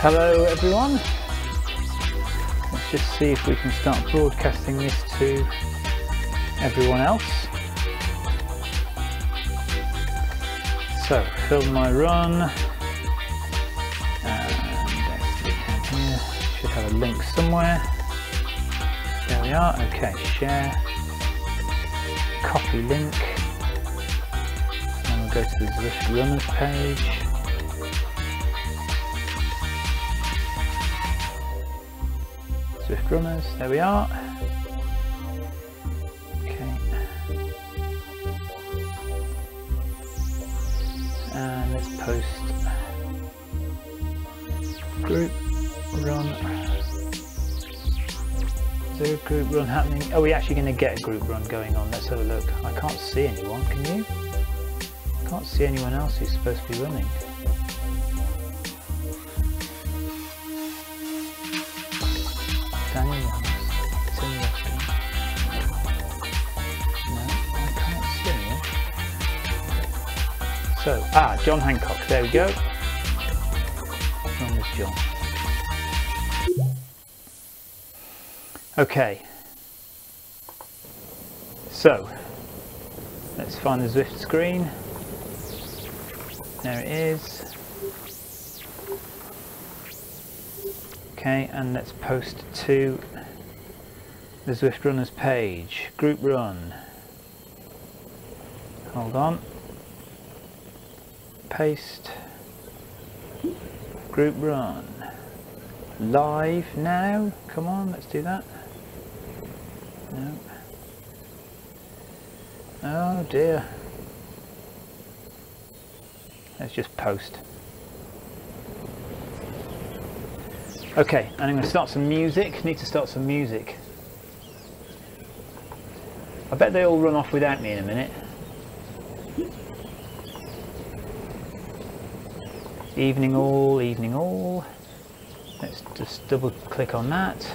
Hello everyone, let's just see if we can start broadcasting this to everyone else. So, film my run, and let's look down here, should have a link somewhere. There we are, okay, share, copy link, and we'll go to the Zwift Runners page. Zwift Runners, there we are. Okay. And let's post group run. Is there a group run happening? Are we actually going to get a group run going on? Let's have a look. I can't see anyone, can you? I can't see anyone else who's supposed to be running. So, John Hancock, there we go. Wrong with John. Okay. So, let's find the Zwift screen. There it is. Okay, and let's post to the Zwift Runners page. Group run. Hold on. Paste, group run, live now, come on, let's do that. No. Oh dear. Let's just post. Okay, and I'm going to start some music, need to start some music. I bet they all run off without me in a minute. Evening all, evening all. Let's just double click on that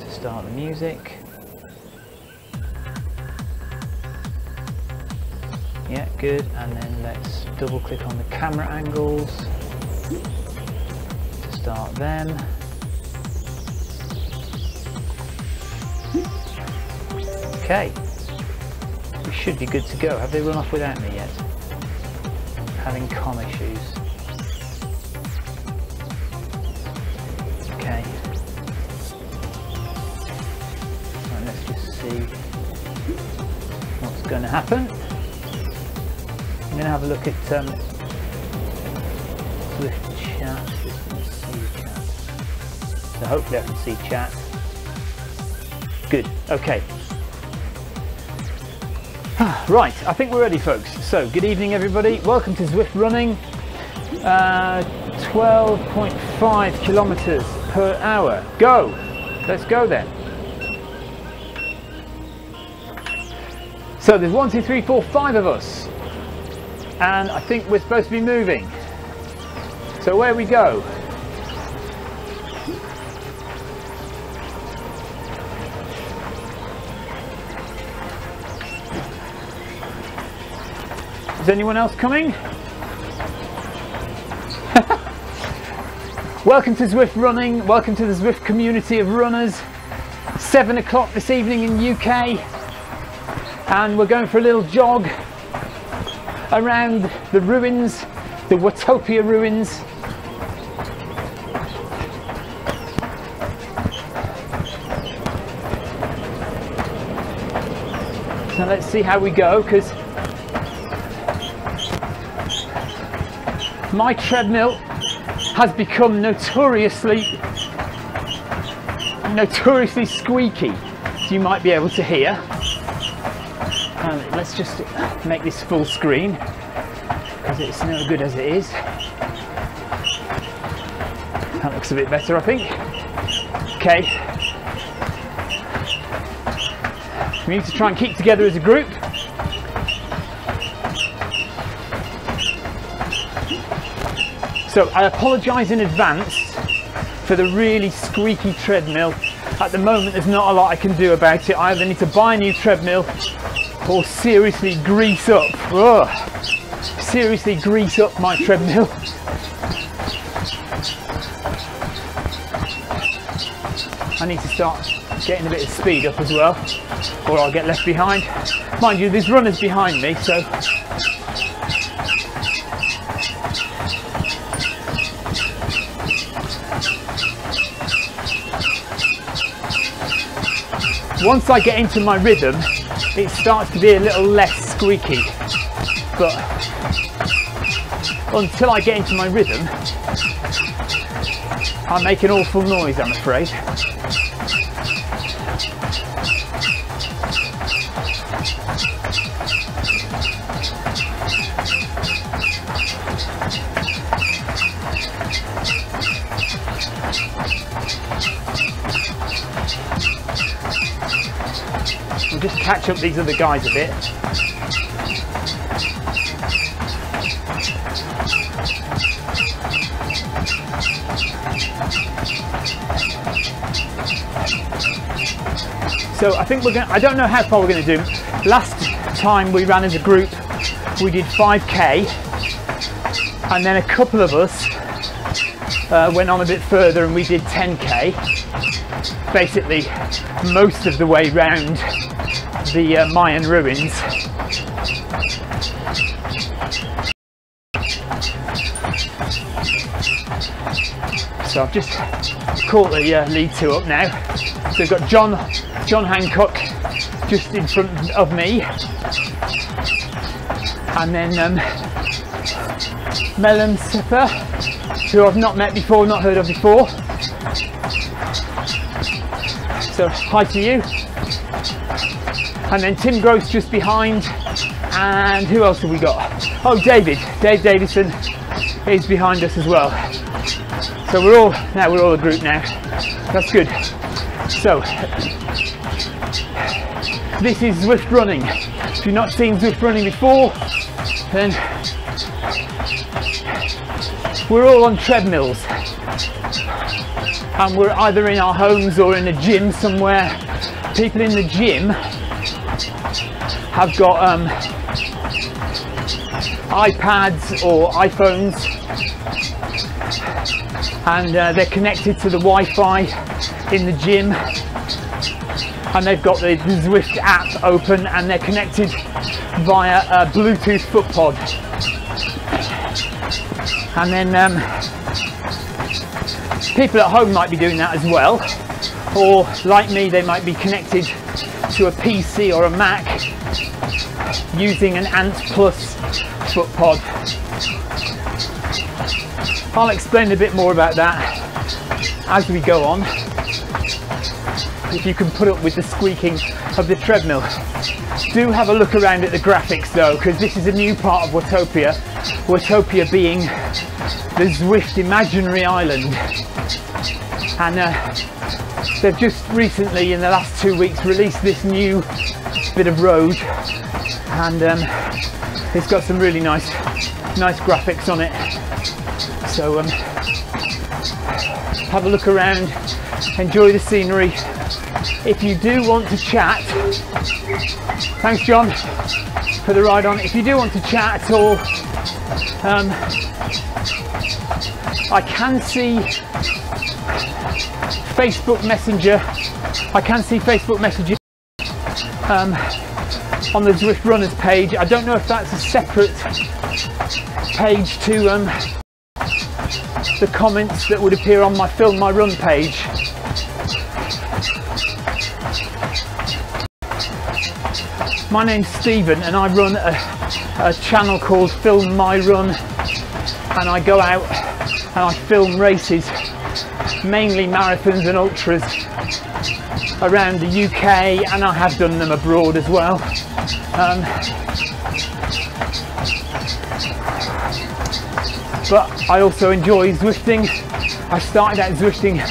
to start the music. Yeah, good. And then let's double click on the camera angles to start them. Okay, we should be good to go. Have they run off without me yet? Having comm issues. Okay. Right, let's just see what's going to happen. I'm going to have a look at Zwift chat. Let's see chat. So hopefully I can see chat. Good. Okay. Right, I think we're ready, folks. So, good evening, everybody. Welcome to Zwift Running. 12.5 kilometers per hour. Go! Let's go then. So, there's 1, 2, 3, 4, 5 of us. And I think we're supposed to be moving. So where we go? Is anyone else coming? Welcome to Zwift Running, welcome to the Zwift community of runners. 7 o'clock this evening in UK, and we're going for a little jog around the ruins, the Watopia ruins. So let's see how we go, because my treadmill has become notoriously squeaky, as you might be able to hear. Let's just make this full screen, because it's no good as it is. That looks a bit better, I think. Okay. We need to try and keep together as a group. So I apologise in advance for the really squeaky treadmill. At the moment there's not a lot I can do about it. I either need to buy a new treadmill or seriously grease up. Seriously grease up my treadmill. I need to start getting a bit of speed up as well, or I'll get left behind. Mind you, there's runners behind me, so once I get into my rhythm, it starts to be a little less squeaky. But until I get into my rhythm, I make an awful noise, I'm afraid. We'll just catch up these other guys a bit. So I think I don't know how far we're going to do. Last time we ran as a group, we did 5k, and then a couple of us went on a bit further and we did 10k. Basically most of the way round the Mayan ruins. So I've just caught the lead two up now. So we've got John Hancock just in front of me, and then Melon Sipper, who I've not met before, not heard of before. So hi to you. And then Tim Gross just behind, and who else have we got? Oh, Dave Davison is behind us as well. So we're all a group now. That's good. So this is Zwift Running. If you've not seen Zwift Running before, then we're all on treadmills, and we're either in our homes or in a gym somewhere. People in the gym have got iPads or iPhones, and they're connected to the Wi-Fi in the gym, and they've got the Zwift app open, and they're connected via a Bluetooth foot pod. And then people at home might be doing that as well, or like me, they might be connected to a PC or a Mac using an Ant Plus foot pod. I'll explain a bit more about that as we go on, if you can put up with the squeaking of the treadmill. Do have a look around at the graphics though, because this is a new part of Watopia. Watopia being the Zwift imaginary island, and they've just recently, in the last 2 weeks, released this new bit of road, and it's got some really nice graphics on it. So have a look around, enjoy the scenery. If you do want to chat, thanks John for the ride on. If you do want to chat at all, I can see Facebook Messenger. I can see Facebook messages on the Zwift Runners page. I don't know if that's a separate page to the comments that would appear on my Film My Run page. My name's Stephen and I run a channel called Film My Run, and I go out and I film races, mainly marathons and ultras, around the UK, and I have done them abroad as well. But I also enjoy Zwifting. I started out Zwifting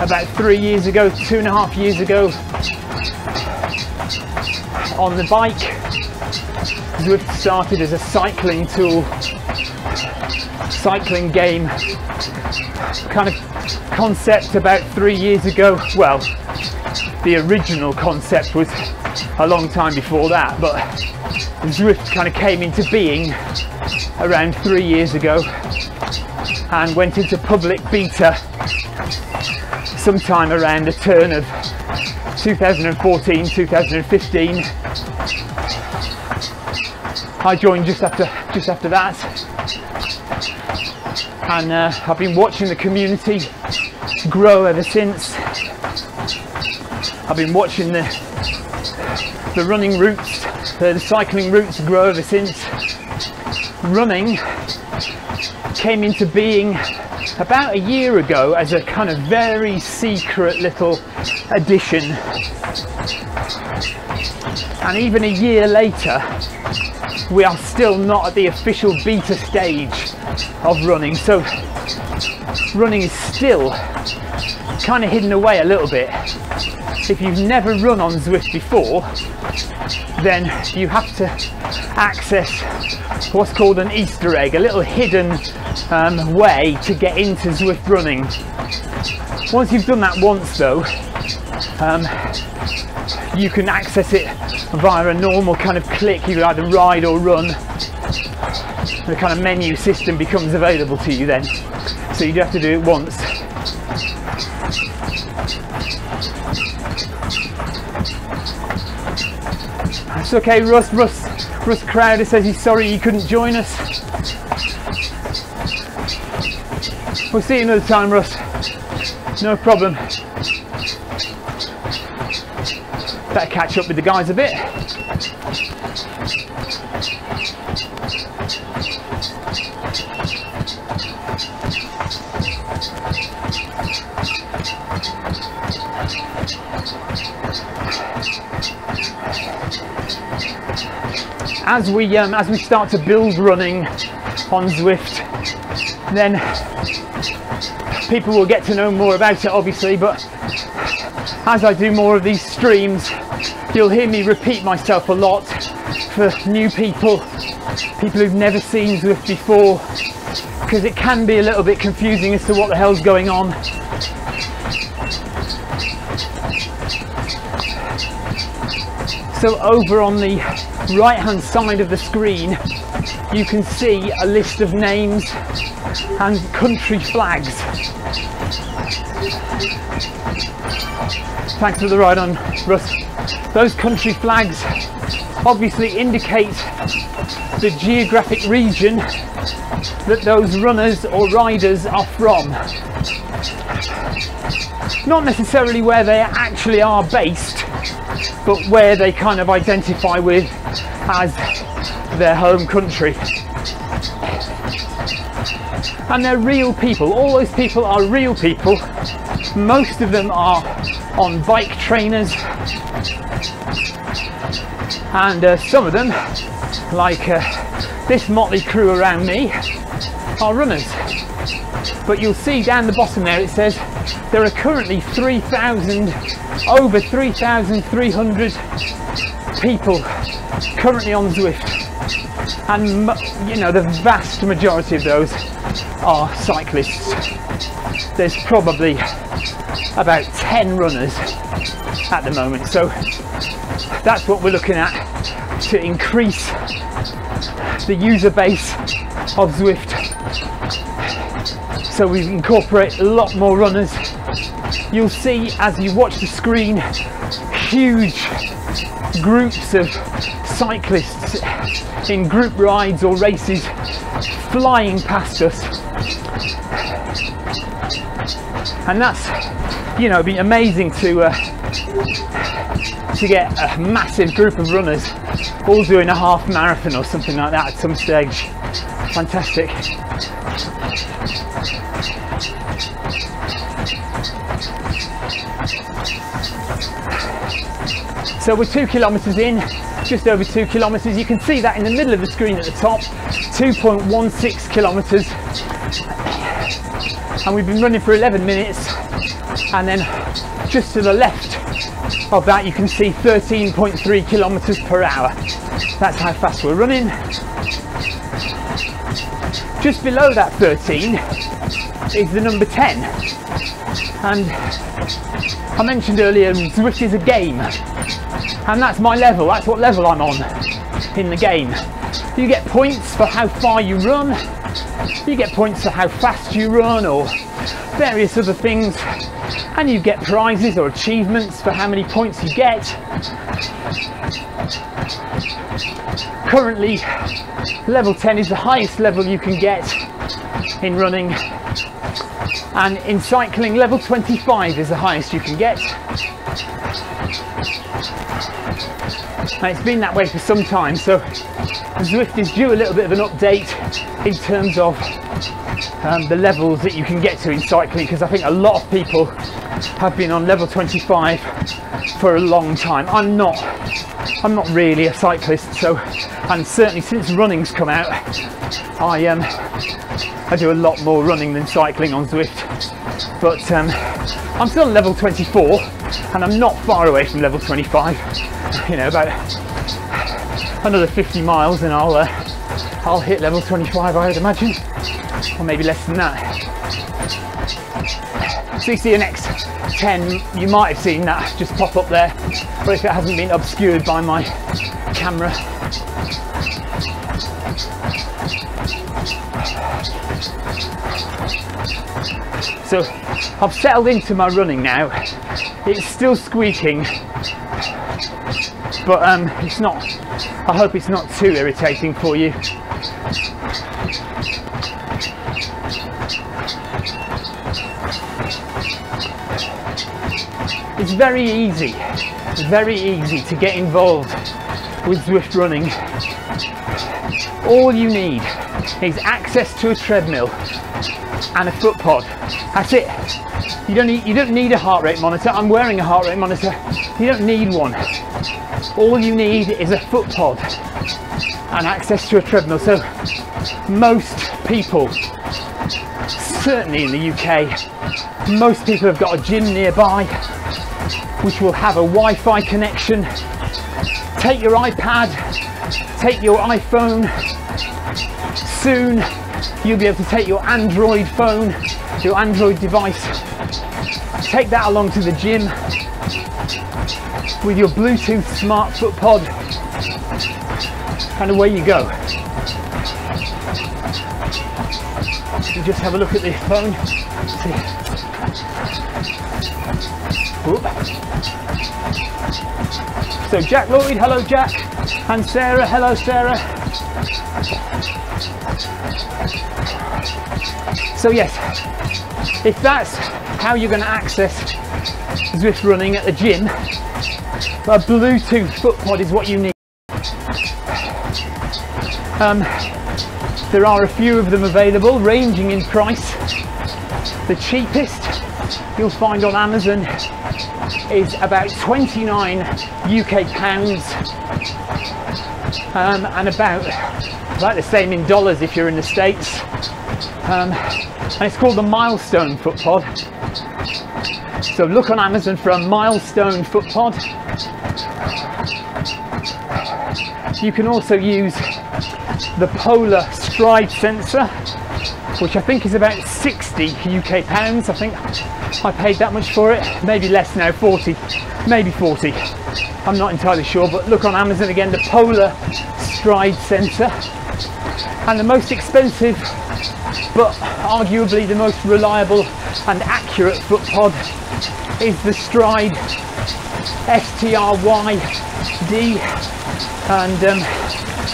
about 3 years ago, 2.5 years ago, on the bike. Zwift started as a cycling tool, cycling game kind of concept about 3 years ago. Well, the original concept was a long time before that, but Zwift kind of came into being around 3 years ago and went into public beta sometime around the turn of 2014, 2015. I joined just after that, and I've been watching the community grow ever since. I've been watching the running routes, the cycling routes grow ever since. Running came into being about a year ago as a kind of very secret little addition, and even a year later we are still not at the official beta stage of running, so running is still kind of hidden away a little bit. If you've never run on Zwift before, then you have to access what's called an Easter egg, a little hidden way to get into Zwift running. Once you've done that once though, you can access it via a normal kind of click. You either ride or run. The kind of menu system becomes available to you then, so you do have to do it once. It's okay. Russ Crowder says he's sorry he couldn't join us. We'll see you another time, Russ. No problem. Better catch up with the guys a bit. As we start to build running on Zwift, then people will get to know more about it, obviously, but as I do more of these streams, you'll hear me repeat myself a lot for new people who've never seen Zwift before, because it can be a little bit confusing as to what the hell's going on. So over on the right hand side of the screen you can see a list of names and country flags. Thanks for the ride on, Russ. Those country flags obviously indicate the geographic region that those runners or riders are from. Not necessarily where they actually are based, but where they kind of identify with as their home country. And they're real people. All those people are real people. Most of them are on bike trainers, and some of them, like this motley crew around me, are runners. But you'll see down the bottom there it says there are currently over 3,300 people currently on Zwift, and you know, the vast majority of those are cyclists. There's probably about 10 runners at the moment, so that's what we're looking at to increase the user base of Zwift, so we incorporate a lot more runners. You'll see as you watch the screen huge groups of cyclists in group rides or races flying past us, and that's, you know, it'd be amazing to get a massive group of runners all doing a half marathon or something like that at some stage. Fantastic. So we're 2 kilometers in, just over 2 kilometers. You can see that in the middle of the screen at the top, 2.16 kilometers. And we've been running for 11 minutes. And then just to the left of that, you can see 13.3 kilometers per hour. That's how fast we're running. Just below that 13 is the number 10. And I mentioned earlier, Zwift is a game. And that's my level, that's what level I'm on in the game. You get points for how far you run, you get points for how fast you run, or various other things, and you get prizes or achievements for how many points you get. Currently, level 10 is the highest level you can get in running, and in cycling, level 25 is the highest you can get. And it's been that way for some time, so Zwift is due a little bit of an update in terms of the levels that you can get to in cycling, because I think a lot of people have been on level 25 for a long time. I'm not really a cyclist, so, and certainly since running's come out, I do a lot more running than cycling on Zwift. But I'm still on level 24, and I'm not far away from level 25. You know, about another 50 miles and I'll hit level 25, I would imagine, or maybe less than that. So you see the next 10, you might have seen that just pop up there, but if it hasn't been obscured by my camera. So I've settled into my running now. It's still squeaking, but it's not, I hope it's not too irritating for you. It's very easy to get involved with Zwift running. All you need is access to a treadmill and a foot pod. That's it. You don't need a heart rate monitor. I'm wearing a heart rate monitor. You don't need one. All you need is a foot pod and access to a treadmill. So most people, certainly in the UK, most people have got a gym nearby which will have a Wi-Fi connection. Take your iPad, take your iPhone. Soon you'll be able to take your Android phone, your Android device, take that along to the gym with your Bluetooth smart foot pod, and away you go. You just have a look at the phone. So Jack Lloyd, hello Jack, and Sarah, hello Sarah. So yes, if that's how you're going to access Zwift running at the gym, a Bluetooth foot pod is what you need. There are a few of them available, ranging in price. The cheapest you'll find on Amazon is about 29 UK pounds, and about the same in dollars if you're in the States. And it's called the Milestone foot pod. So look on Amazon for a Milestone foot pod. You can also use the Polar stride sensor, which I think is about 60 UK pounds. I think I paid that much for it, maybe less now, 40, maybe 40. I'm not entirely sure, but look on Amazon again, the Polar Stride sensor. And the most expensive, but arguably the most reliable and accurate foot pod is the Stride STRYD, and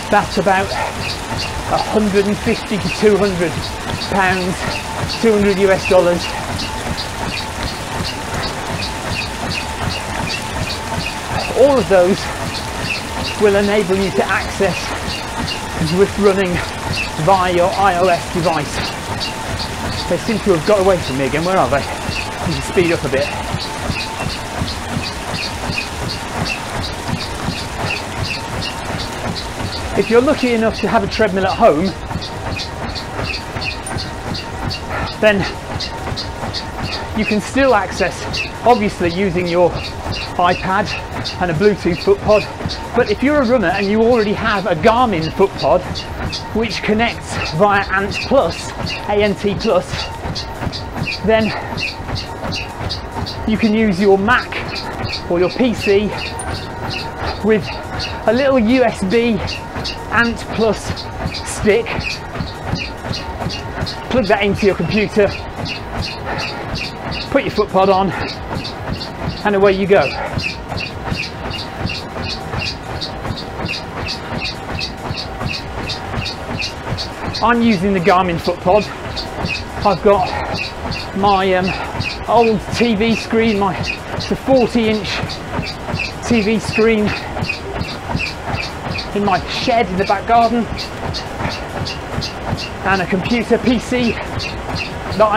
that's about 150 to 200 pounds, 200 US dollars. All of those will enable you to access Zwift running via your iOS device. They seem to have got away from me again. Where are they? I need to speed up a bit. If you're lucky enough to have a treadmill at home, then you can still access, obviously using your iPad and a Bluetooth foot pod. But if you're a runner and you already have a Garmin foot pod which connects via ANT+, then you can use your Mac or your PC with a little USB ANT+ stick, plug that into your computer, put your foot pod on, and away you go. I'm using the Garmin foot pod. I've got my old TV screen, it's a 40-inch TV screen in my shed in the back garden, and a computer PC that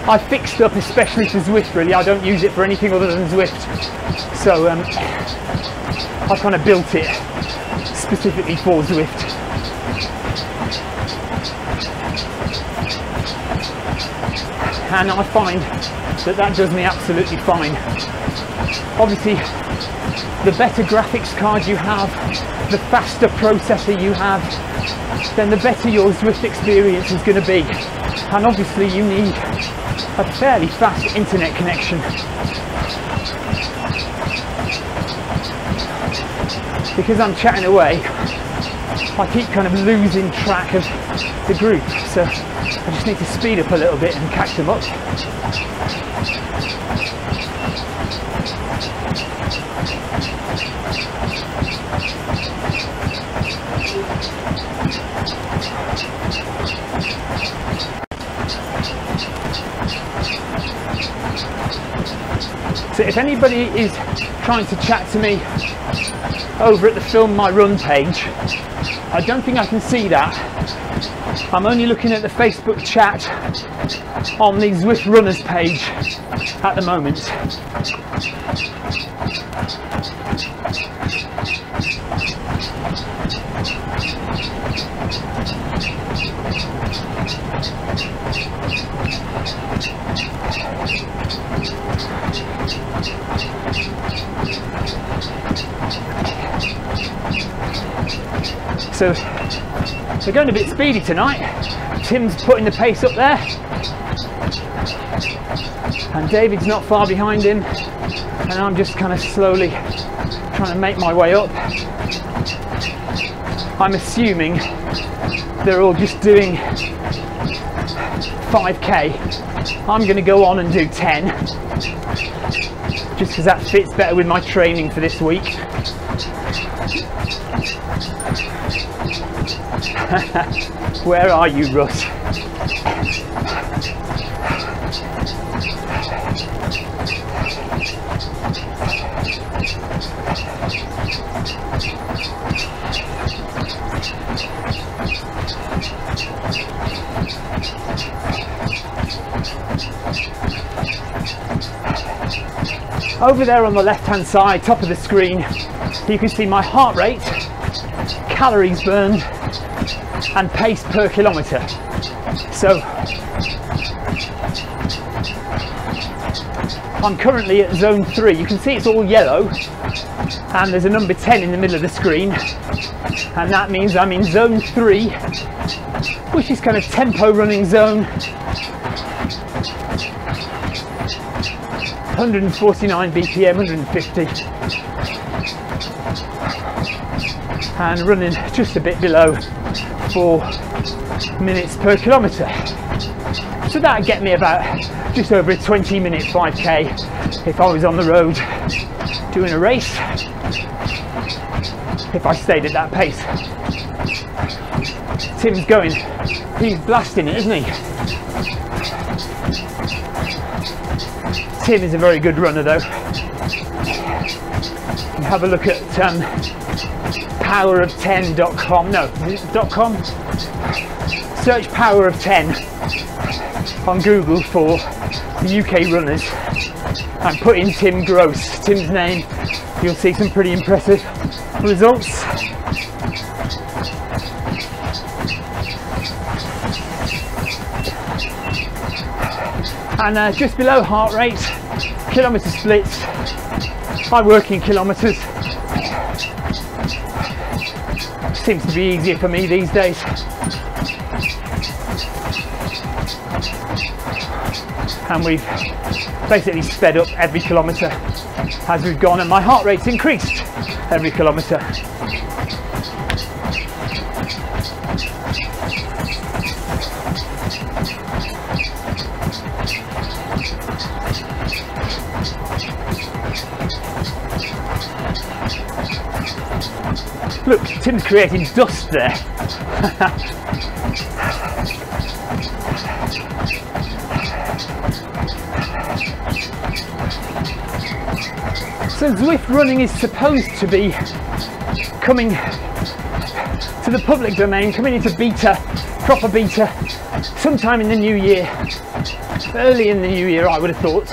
I fixed up especially for Zwift. Really, I don't use it for anything other than Zwift, so I kind of built it specifically for Zwift. And I find that does me absolutely fine. Obviously, the better graphics card you have, the faster processor you have, then the better your Zwift experience is going to be. And obviously you need a fairly fast internet connection, because I'm chatting away, I keep kind of losing track of the group, so I just need to speed up a little bit and catch them up. So if anybody is trying to chat to me over at the Film My Run page, I don't think I can see that. I'm only looking at the Facebook chat on the Zwift Runners page at the moment. So they're going a bit speedy tonight. Tim's putting the pace up there, and David's not far behind him, and I'm just kind of slowly trying to make my way up. I'm assuming they're all just doing 5k. I'm going to go on and do 10, just because that fits better with my training for this week. Where are you, Russ? Over there on the left hand side, top of the screen, you can see my heart rate, calories burned, and pace per kilometre. So I'm currently at zone 3. You can see it's all yellow and there's a number 10 in the middle of the screen, and that means I'm in zone 3, which is kind of tempo running zone. 149 BPM, 150, and running just a bit below 4 minutes per kilometre. So that'd get me about just over a 20-minute 5k if I was on the road doing a race, if I stayed at that pace. Tim's going, he's blasting it, isn't he? Tim is a very good runner though. Have a look at powerof10.com, no, .com? Search Power of 10 on Google for the UK runners and put in Tim Gross, Tim's name. You'll see some pretty impressive results. And just below heart rate, kilometre splits. I work in kilometres. Seems to be easier for me these days. And we've basically sped up every kilometre as we've gone, and my heart rate's increased every kilometre. Look, Tim's creating dust there. So Zwift running is supposed to be coming to the public domain, coming into beta, proper beta, sometime in the new year. Early in the new year, I would have thought.